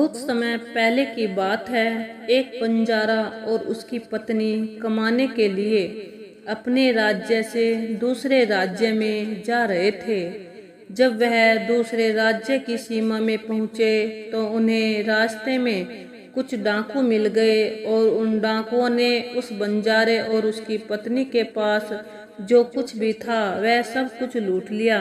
बहुत समय पहले की बात है। एक बंजारा और उसकी पत्नी कमाने के लिए अपने राज्य से दूसरे राज्य में जा रहे थे। जब वह दूसरे राज्य की सीमा में पहुंचे तो उन्हें रास्ते में कुछ डाकू मिल गए और उन डाकुओं ने उस बंजारे और उसकी पत्नी के पास जो कुछ भी था वह सब कुछ लूट लिया।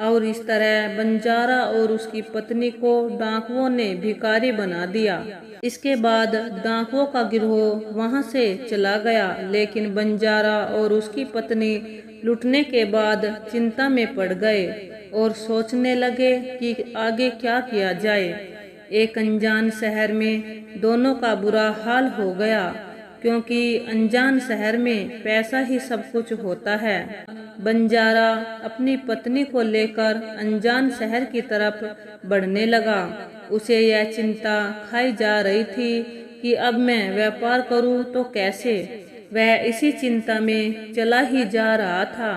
और इस तरह बंजारा और उसकी पत्नी को डाकुओं ने भिखारी बना दिया। इसके बाद डाकुओं का गिरोह वहां से चला गया, लेकिन बंजारा और उसकी पत्नी लूटने के बाद चिंता में पड़ गए और सोचने लगे कि आगे क्या किया जाए। एक अनजान शहर में दोनों का बुरा हाल हो गया, क्योंकि अनजान शहर में पैसा ही सब कुछ होता है। बंजारा अपनी पत्नी को लेकर अनजान शहर की तरफ बढ़ने लगा। उसे यह चिंता खाई जा रही थी कि अब मैं व्यापार करूं तो कैसे। वह इसी चिंता में चला ही जा रहा था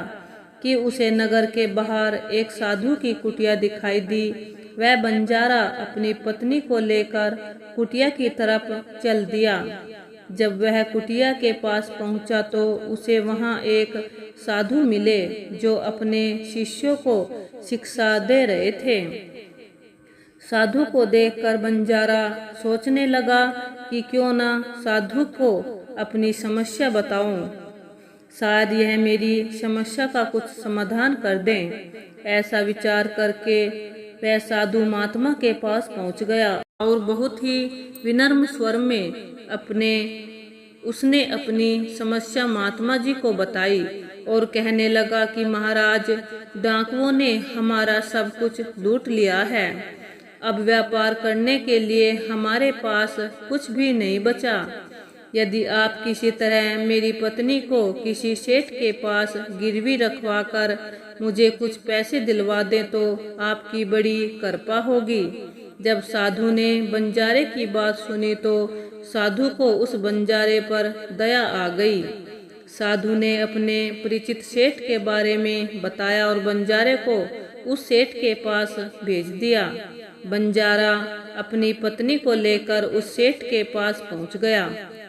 कि उसे नगर के बाहर एक साधु की कुटिया दिखाई दी। वह बंजारा अपनी पत्नी को लेकर कुटिया की तरफ चल दिया। जब वह कुटिया के पास पहुंचा तो उसे वहां एक साधु मिले जो अपने शिष्यों को शिक्षा दे रहे थे। साधु को देखकर बंजारा सोचने लगा कि क्यों ना साधु को अपनी समस्या बताऊं, शायद यह मेरी समस्या का कुछ समाधान कर दें। ऐसा विचार करके वह साधु महात्मा के पास पहुंच गया और बहुत ही विनम्र स्वर में उसने अपनी समस्या महात्मा जी को बताई और कहने लगा कि महाराज, डाकुओं ने हमारा सब कुछ लूट लिया है। अब व्यापार करने के लिए हमारे पास कुछ भी नहीं बचा। यदि आप किसी तरह मेरी पत्नी को किसी सेठ के पास गिरवी रखवाकर मुझे कुछ पैसे दिलवा दें तो आपकी बड़ी कृपा होगी। जब साधु ने बंजारे की बात सुनी तो साधु को उस बंजारे पर दया आ गई। साधु ने अपने परिचित सेठ के बारे में बताया और बंजारे को उस सेठ के पास भेज दिया। बंजारा अपनी पत्नी को लेकर उस सेठ के पास पहुंच गया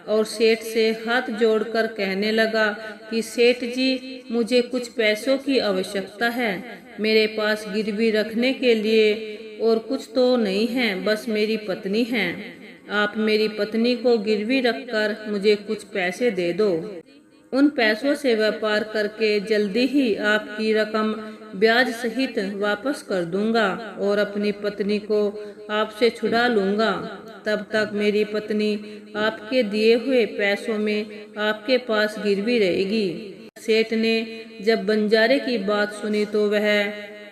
और सेठ से हाथ जोड़कर कहने लगा कि सेठ जी, मुझे कुछ पैसों की आवश्यकता है। मेरे पास गिरवी रखने के लिए और कुछ तो नहीं है, बस मेरी पत्नी है। आप मेरी पत्नी को गिरवी रखकर मुझे कुछ पैसे दे दो। उन पैसों से व्यापार करके जल्दी ही आपकी रकम ब्याज सहित वापस कर दूंगा और अपनी पत्नी को आपसे छुड़ा लूंगा। तब तक मेरी पत्नी आपके दिए हुए पैसों में आपके पास गिरवी रहेगी। सेठ ने जब बंजारे की बात सुनी तो वह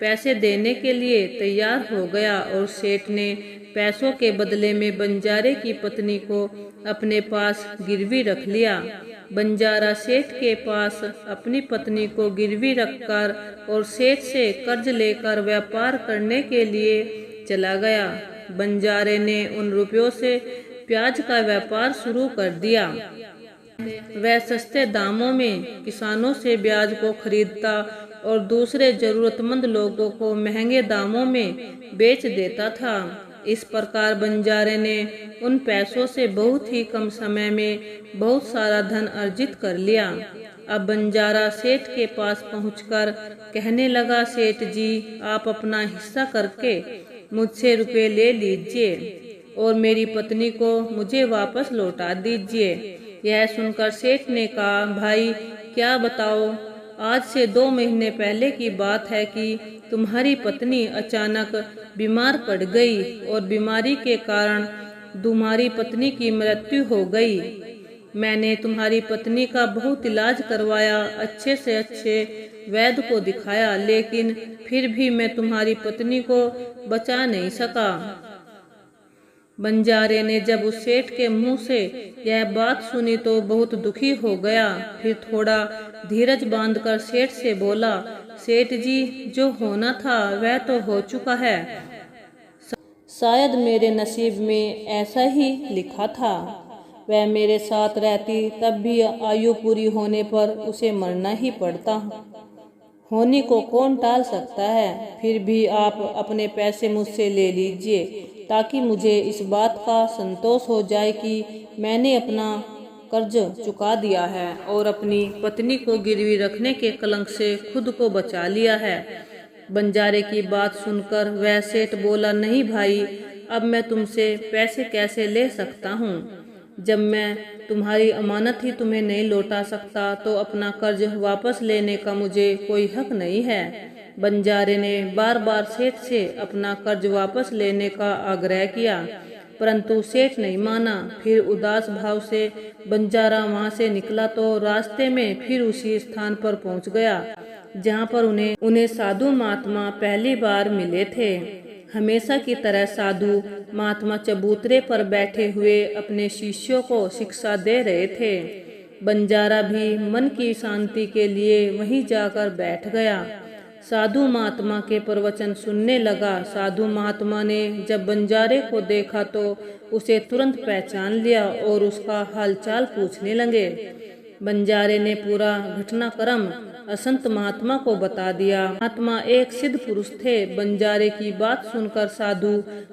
पैसे देने के लिए तैयार हो गया और सेठ ने पैसों के बदले में बंजारे की पत्नी को अपने पास गिरवी रख लिया। बंजारा सेठ के पास अपनी पत्नी को गिरवी रखकर और सेठ से कर्ज लेकर व्यापार करने के लिए चला गया। बंजारे ने उन रुपयों से प्याज का व्यापार शुरू कर दिया। वह सस्ते दामों में किसानों से ब्याज को खरीदता और दूसरे जरूरतमंद लोगों को महंगे दामों में बेच देता था। इस प्रकार बंजारे ने उन पैसों से बहुत ही कम समय में बहुत सारा धन अर्जित कर लिया। अब बंजारा सेठ के पास पहुंचकर कहने लगा, सेठ जी, आप अपना हिस्सा करके मुझसे रुपए ले लीजिए और मेरी पत्नी को मुझे वापस लौटा दीजिए। यह सुनकर सेठ ने कहा, भाई क्या बताओ, आज से 2 महीने पहले की बात है कि तुम्हारी पत्नी अचानक बीमार पड़ गई और बीमारी के कारण तुम्हारी पत्नी की मृत्यु हो गई। मैंने तुम्हारी पत्नी का बहुत इलाज करवाया, अच्छे से अच्छे वैद्य को दिखाया, लेकिन फिर भी मैं तुम्हारी पत्नी को बचा नहीं सका। बंजारे ने जब उस सेठ के मुंह से यह बात सुनी तो बहुत दुखी हो गया। फिर थोड़ा धीरज बांधकर सेठ से बोला, सेठ जी, जो होना था वह तो हो चुका है। शायद मेरे नसीब में ऐसा ही लिखा था। वह मेरे साथ रहती तब भी आयु पूरी होने पर उसे मरना ही पड़ता। होनी को कौन टाल सकता है। फिर भी आप अपने पैसे मुझसे ले लीजिए, ताकि मुझे इस बात का संतोष हो जाए कि मैंने अपना कर्ज चुका दिया है और अपनी पत्नी को गिरवी रखने के कलंक से खुद को बचा लिया है। बंजारे की बात सुनकर वह सेठ बोला, नहीं भाई, अब मैं तुमसे पैसे कैसे ले सकता हूँ? जब मैं तुम्हारी अमानत ही तुम्हें नहीं लौटा सकता तो अपना कर्ज वापस लेने का मुझे कोई हक नहीं है। बंजारे ने बार बार सेठ से अपना कर्ज वापस लेने का आग्रह किया, परंतु सेठ नहीं माना। फिर उदास भाव से बंजारा वहां से निकला तो रास्ते में फिर उसी स्थान पर पहुंच गया जहां पर उन्हें साधु महात्मा पहली बार मिले थे। हमेशा की तरह साधु महात्मा चबूतरे पर बैठे हुए अपने शिष्यों को शिक्षा दे रहे थे। बंजारा भी मन की शांति के लिए वहीं जाकर बैठ गया। साधु महात्मा के प्रवचन सुनने लगा। साधु महात्मा ने जब बंजारे को देखा तो उसे तुरंत पहचान लिया और उसका हालचाल पूछने लगे। बंजारे ने पूरा घटनाक्रम असंत महात्मा को बता दिया। महात्मा एक सिद्ध पुरुष थे। बंजारे की बात सुनकर साधु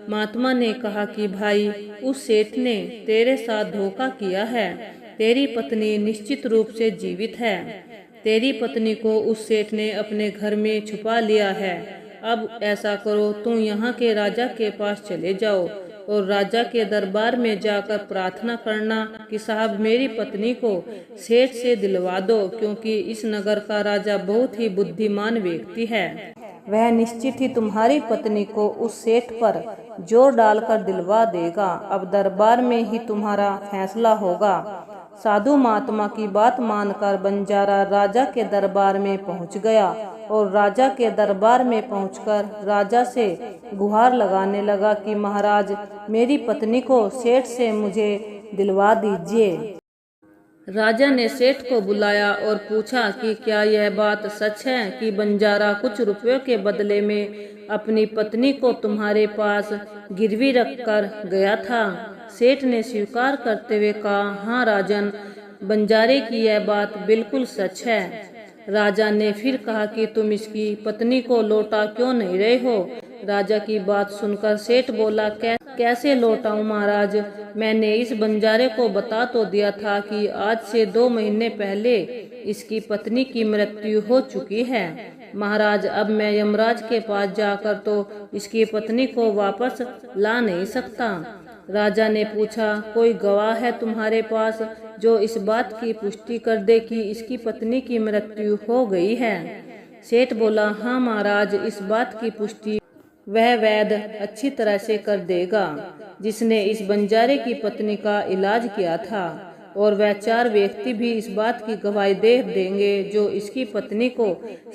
महात्मा ने कहा कि भाई, उस सेठ ने तेरे साथ धोखा किया है। तेरी पत्नी निश्चित रूप से जीवित है। तेरी पत्नी को उस सेठ ने अपने घर में छुपा लिया है। अब ऐसा करो, तुम यहाँ के राजा के पास चले जाओ और राजा के दरबार में जाकर प्रार्थना करना कि साहब, मेरी पत्नी को सेठ से दिलवा दो, क्योंकि इस नगर का राजा बहुत ही बुद्धिमान व्यक्ति है। वह निश्चित ही तुम्हारी पत्नी को उस सेठ पर जोर डालकर दिलवा देगा। अब दरबार में ही तुम्हारा फैसला होगा। साधु महात्मा की बात मानकर बंजारा राजा के दरबार में पहुंच गया और राजा के दरबार में पहुंचकर राजा से गुहार लगाने लगा कि महाराज, मेरी पत्नी को सेठ से मुझे दिलवा दीजिए। राजा ने सेठ को बुलाया और पूछा कि क्या यह बात सच है कि बंजारा कुछ रुपयों के बदले में अपनी पत्नी को तुम्हारे पास गिरवी रखकर गया था? सेठ ने स्वीकार करते हुए कहा, हाँ राजन, बंजारे की यह बात बिल्कुल सच है। राजा ने फिर कहा कि तुम इसकी पत्नी को लौटा क्यों नहीं रहे हो? राजा की बात सुनकर सेठ बोला, कैसे लौटाऊं महाराज? मैंने इस बंजारे को बता तो दिया था कि आज से 2 महीने पहले इसकी पत्नी की मृत्यु हो चुकी है। महाराज, अब मैं यमराज के पास जाकर तो इसकी पत्नी को वापस ला नहीं सकता। राजा ने पूछा, कोई गवाह है तुम्हारे पास जो इस बात की पुष्टि कर दे कि इसकी पत्नी की मृत्यु हो गई है? सेठ बोला, हाँ महाराज, इस बात की पुष्टि वह वैद्य अच्छी तरह से कर देगा जिसने इस बंजारे की पत्नी का इलाज किया था, और वह 4 व्यक्ति भी इस बात की गवाही दे देंगे जो इसकी पत्नी को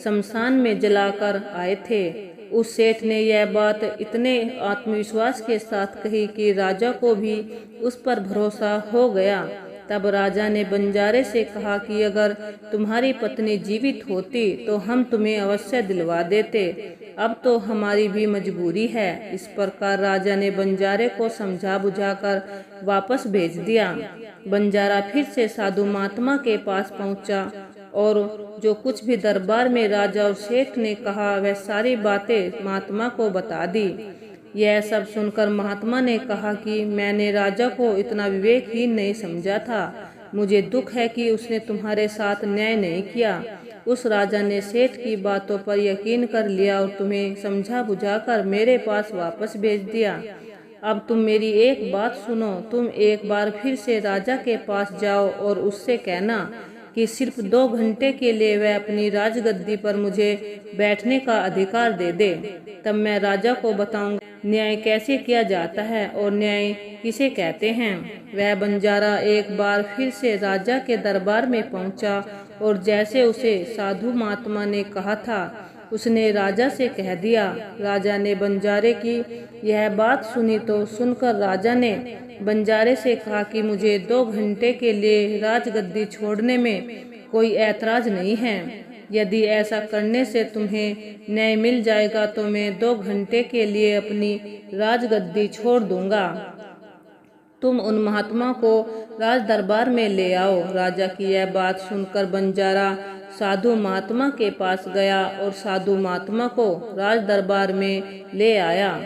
शमशान में जलाकर आए थे। उस सेठ ने यह बात इतने आत्मविश्वास के साथ कही कि राजा को भी उस पर भरोसा हो गया। तब राजा ने बंजारे से कहा कि अगर तुम्हारी पत्नी जीवित होती तो हम तुम्हें अवश्य दिलवा देते। अब तो हमारी भी मजबूरी है। इस प्रकार राजा ने बंजारे को समझा बुझाकर वापस भेज दिया। बंजारा फिर से साधु महात्मा के पास पहुंचा और जो कुछ भी दरबार में राजा और सेठ ने कहा वह सारी बातें महात्मा को बता दी। यह सब सुनकर महात्मा ने कहा कि मैंने राजा को इतना विवेकहीन नहीं समझा था। मुझे दुख है कि उसने तुम्हारे साथ न्याय नहीं किया। उस राजा ने सेठ की बातों पर यकीन कर लिया और तुम्हें समझा बुझाकर मेरे पास वापस भेज दिया। अब तुम मेरी एक बात सुनो। तुम एक बार फिर से राजा के पास जाओ और उससे कहना कि सिर्फ 2 घंटे के लिए वह अपनी राजगद्दी पर मुझे बैठने का अधिकार दे दे। तब मैं राजा को बताऊंगा न्याय कैसे किया जाता है और न्याय किसे कहते हैं। वह बंजारा एक बार फिर से राजा के दरबार में पहुंचा और जैसे उसे साधु महात्मा ने कहा था उसने राजा से कह दिया। राजा ने बंजारे की यह बात सुनी तो सुनकर राजा ने बंजारे से कहा कि मुझे 2 घंटे के लिए राजगद्दी छोड़ने में कोई ऐतराज नहीं है। यदि ऐसा करने से तुम्हें न्याय मिल जाएगा तो मैं 2 घंटे के लिए अपनी राजगद्दी छोड़ दूंगा। तुम उन महात्मा को राज दरबार में ले आओ। राजा की यह बात सुनकर बंजारा साधु महात्मा के पास गया और साधु महात्मा को राज दरबार में ले आया।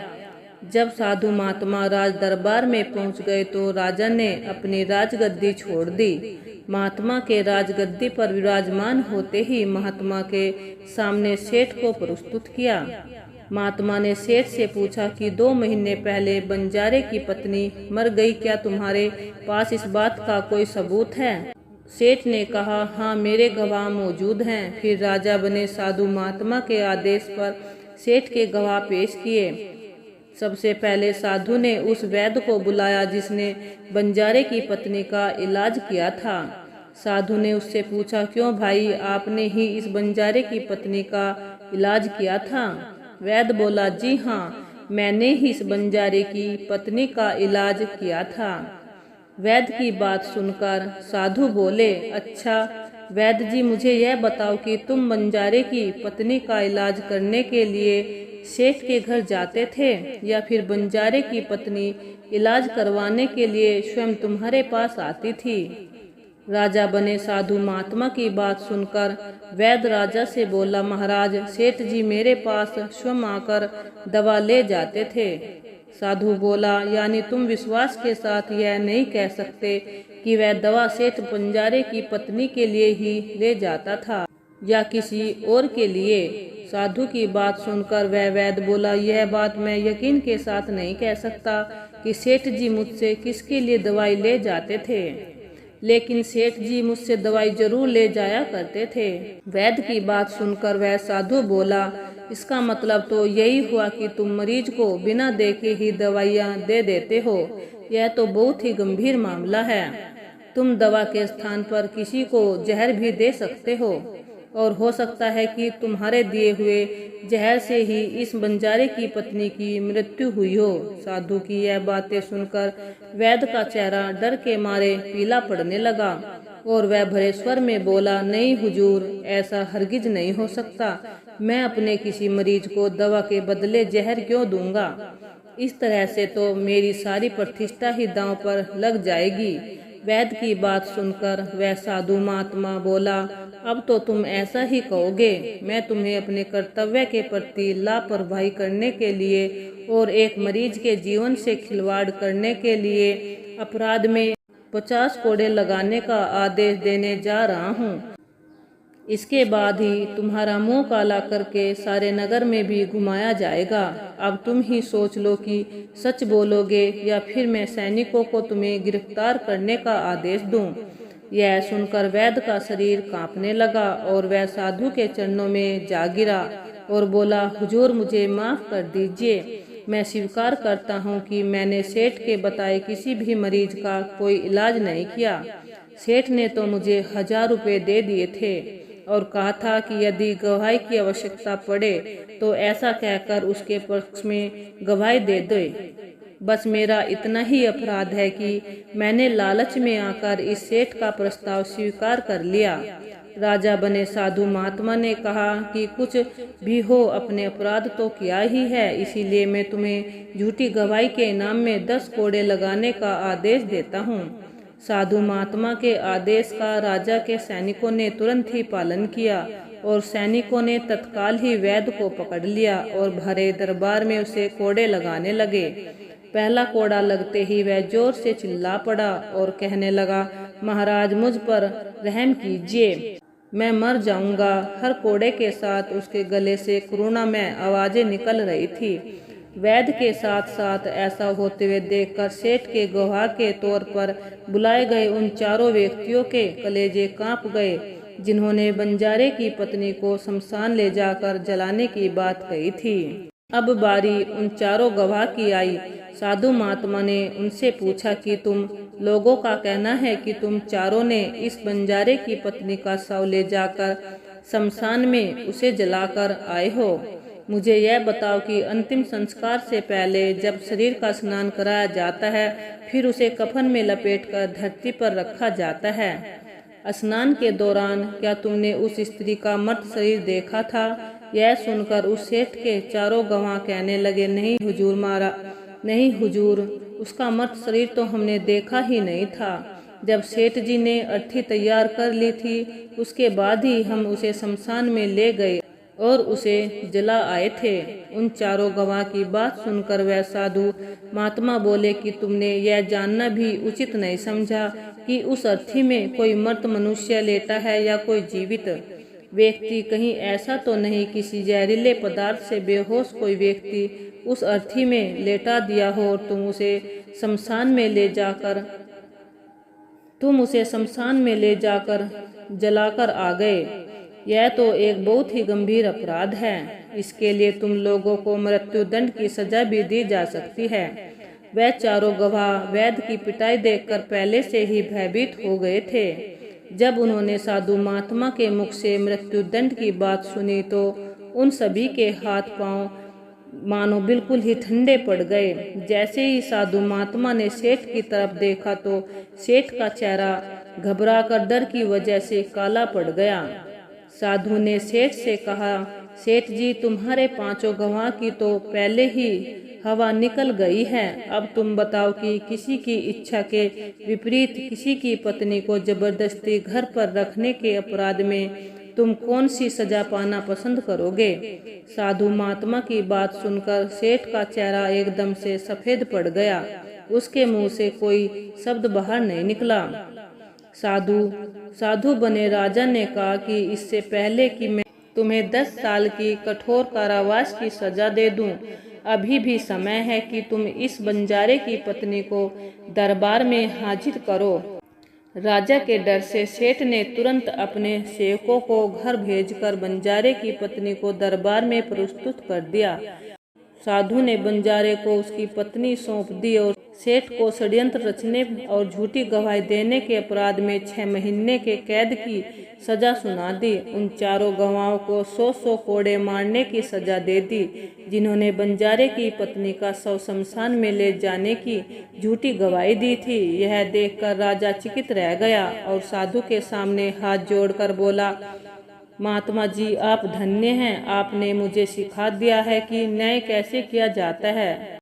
जब साधु महात्मा राज दरबार में पहुंच गए तो राजा ने अपनी राजगद्दी छोड़ दी। महात्मा के राजगद्दी पर विराजमान होते ही महात्मा के सामने सेठ को प्रस्तुत किया। महात्मा ने सेठ से पूछा कि 2 महीने पहले बंजारे की पत्नी मर गई, क्या तुम्हारे पास इस बात का कोई सबूत है? सेठ ने कहा, हाँ, मेरे गवाह मौजूद हैं। फिर राजा बने साधु महात्मा के आदेश पर सेठ के गवाह पेश किए। सबसे पहले साधु ने उस वैद्य को बुलाया जिसने बंजारे की पत्नी का इलाज किया था। साधु ने उससे पूछा, क्यों भाई, आपने ही इस बंजारे की पत्नी का इलाज किया था? वैद्य बोला, जी हाँ, मैंने ही इस बंजारे की पत्नी का इलाज किया था। वैद्य की बात सुनकर साधु बोले, अच्छा वैद्य जी, मुझे यह बताओ कि तुम बंजारे की पत्नी का इलाज करने के लिए सेठ के घर जाते थे या फिर बंजारे की पत्नी इलाज करवाने के लिए स्वयं तुम्हारे पास आती थी? राजा बने साधु महात्मा की बात सुनकर वैद्य राजा से बोला, महाराज, सेठ जी मेरे पास स्वयं आकर दवा ले जाते थे। साधु बोला, यानी तुम विश्वास के साथ यह नहीं कह सकते कि वह दवा सेठ बंजारे की पत्नी के लिए ही ले जाता था या किसी और के लिए? साधु की बात सुनकर वह वैद्य बोला, यह बात मैं यकीन के साथ नहीं कह सकता कि सेठ जी मुझसे किसके लिए दवाई ले जाते थे, लेकिन सेठ जी मुझसे दवाई जरूर ले जाया करते थे। वैद्य की बात सुनकर वह साधु बोला, इसका मतलब तो यही हुआ कि तुम मरीज को बिना देखे ही दवाइयाँ दे देते हो। यह तो बहुत ही गंभीर मामला है। तुम दवा के स्थान पर किसी को जहर भी दे सकते हो और हो सकता है कि तुम्हारे दिए हुए जहर से ही इस बंजारे की पत्नी की मृत्यु हुई हो। साधु की यह बातें सुनकर वैद्य का चेहरा डर के मारे पीला पड़ने लगा और वह भरे स्वर में बोला, नहीं हुजूर, ऐसा हरगिज नहीं हो सकता। मैं अपने किसी मरीज को दवा के बदले जहर क्यों दूंगा? इस तरह से तो मेरी सारी प्रतिष्ठा ही दांव पर लग जाएगी। वैद्य की बात सुनकर वह साधु महात्मा बोला, अब तो तुम ऐसा ही कहोगे। मैं तुम्हें अपने कर्तव्य के प्रति लापरवाही करने के लिए और एक मरीज के जीवन से खिलवाड़ करने के लिए अपराध में 50 कोड़े लगाने का आदेश देने जा रहा हूँ। इसके बाद ही तुम्हारा मुंह काला करके सारे नगर में भी घुमाया जाएगा। अब तुम ही सोच लो कि सच बोलोगे या फिर मैं सैनिकों को तुम्हें गिरफ्तार करने का आदेश दूं। यह सुनकर वैद्य का शरीर कांपने लगा और वह साधु के चरणों में जा गिरा और बोला, हुजूर, मुझे माफ कर दीजिए। मैं स्वीकार करता हूँ कि मैंने सेठ के बताए किसी भी मरीज का कोई इलाज नहीं किया। सेठ ने तो मुझे 1000 रुपए दे दिए थे और कहा था कि यदि गवाही की आवश्यकता पड़े तो ऐसा कहकर उसके पक्ष में गवाही दे दे। बस मेरा इतना ही अपराध है कि मैंने लालच में आकर इस सेठ का प्रस्ताव स्वीकार कर लिया। राजा बने साधु महात्मा ने कहा कि कुछ भी हो, अपने अपराध तो किया ही है, इसीलिए मैं तुम्हें झूठी गवाही के इनाम में 10 कोड़े लगाने का आदेश देता हूँ। साधु महात्मा के आदेश का राजा के सैनिकों ने तुरंत ही पालन किया और सैनिकों ने तत्काल ही वैद्य को पकड़ लिया और भरे दरबार में उसे कोड़े लगाने लगे। पहला कोड़ा लगते ही वह जोर से चिल्ला पड़ा और कहने लगा, महाराज, मुझ पर रहम कीजिए, मैं मर जाऊंगा। हर कोड़े के साथ उसके गले से करुणामय आवाजें निकल रही थी। वैद्य के साथ साथ ऐसा होते हुए देखकर सेठ के गवाह के तौर पर बुलाए गए उन चारों व्यक्तियों के कलेजे कांप गए जिन्होंने बंजारे की पत्नी को शमशान ले जाकर जलाने की बात कही थी। अब बारी उन चारों गवाह की आई। साधु महात्मा ने उनसे पूछा कि तुम लोगों का कहना है कि तुम चारों ने इस बंजारे की पत्नी का शव ले जाकर शमशान में उसे जलाकर आए हो। मुझे यह बताओ कि अंतिम संस्कार से पहले जब शरीर का स्नान कराया जाता है फिर उसे कफन में लपेटकर धरती पर रखा जाता है। स्नान के दौरान क्या तुमने उस स्त्री का मर्त शरीर देखा था? यह सुनकर उस सेठ के चारों गवाह कहने लगे, नहीं हुजूर, नहीं हुजूर, उसका मर्त शरीर तो हमने देखा ही नहीं था। जब सेठ जी ने अर्थी तैयार कर ली थी उसके बाद ही हम उसे शमशान में ले गए। और उसे जला आए थे। उन चारों गवाह की बात सुनकर वह साधु महात्मा बोले कि तुमने यह जानना भी उचित नहीं समझा कि उस अर्थी में कोई मृत मनुष्य लेटा है या कोई जीवित व्यक्ति। कहीं ऐसा तो नहीं किसी जहरीले पदार्थ से बेहोश कोई व्यक्ति उस अर्थी में लेटा दिया हो और तुम उसे शमशान में ले जाकर जलाकर आ गए। यह तो एक बहुत ही गंभीर अपराध है। इसके लिए तुम लोगों को मृत्युदंड की सजा भी दी जा सकती है। वह चारों गवाह वैद्य की पिटाई देखकर पहले से ही भयभीत हो गए थे। जब उन्होंने साधु महात्मा के मुख से मृत्युदंड की बात सुनी तो उन सभी के हाथ पांव मानो बिल्कुल ही ठंडे पड़ गए। जैसे ही साधु महात्मा ने सेठ की तरफ देखा तो सेठ का चेहरा घबराकर डर की वजह से काला पड़ गया। साधु ने सेठ से कहा, सेठ जी, तुम्हारे पांचों गवाह की तो पहले ही हवा निकल गई है। अब तुम बताओ कि किसी की इच्छा के विपरीत किसी की पत्नी को जबरदस्ती घर पर रखने के अपराध में तुम कौन सी सजा पाना पसंद करोगे? साधु महात्मा की बात सुनकर सेठ का चेहरा एकदम से सफेद पड़ गया। उसके मुंह से कोई शब्द बाहर नहीं निकला। साधु बने राजा ने कहा कि इससे पहले कि मैं तुम्हें 10 साल की कठोर कारावास की सजा दे दूं, अभी भी समय है कि तुम इस बंजारे की पत्नी को दरबार में हाजिर करो। राजा के डर से सेठ ने तुरंत अपने सेवकों को घर भेजकर बंजारे की पत्नी को दरबार में प्रस्तुत कर दिया। साधु ने बंजारे को उसकी पत्नी सौंप दी और सेठ को षड्यंत्र रचने और झूठी गवाही देने के अपराध में 6 महीने के कैद की सजा सुना दी। उन चारों गवाहों को 100 कोड़े मारने की सजा दे दी, जिन्होंने बंजारे की पत्नी का शव शमशान में ले जाने की झूठी गवाही दी थी। यह देखकर राजा चकित रह गया और साधु के सामने हाथ जोड़कर बोला, महात्मा जी, आप धन्य हैं। आपने मुझे सिखा दिया है कि न्याय कैसे किया जाता है।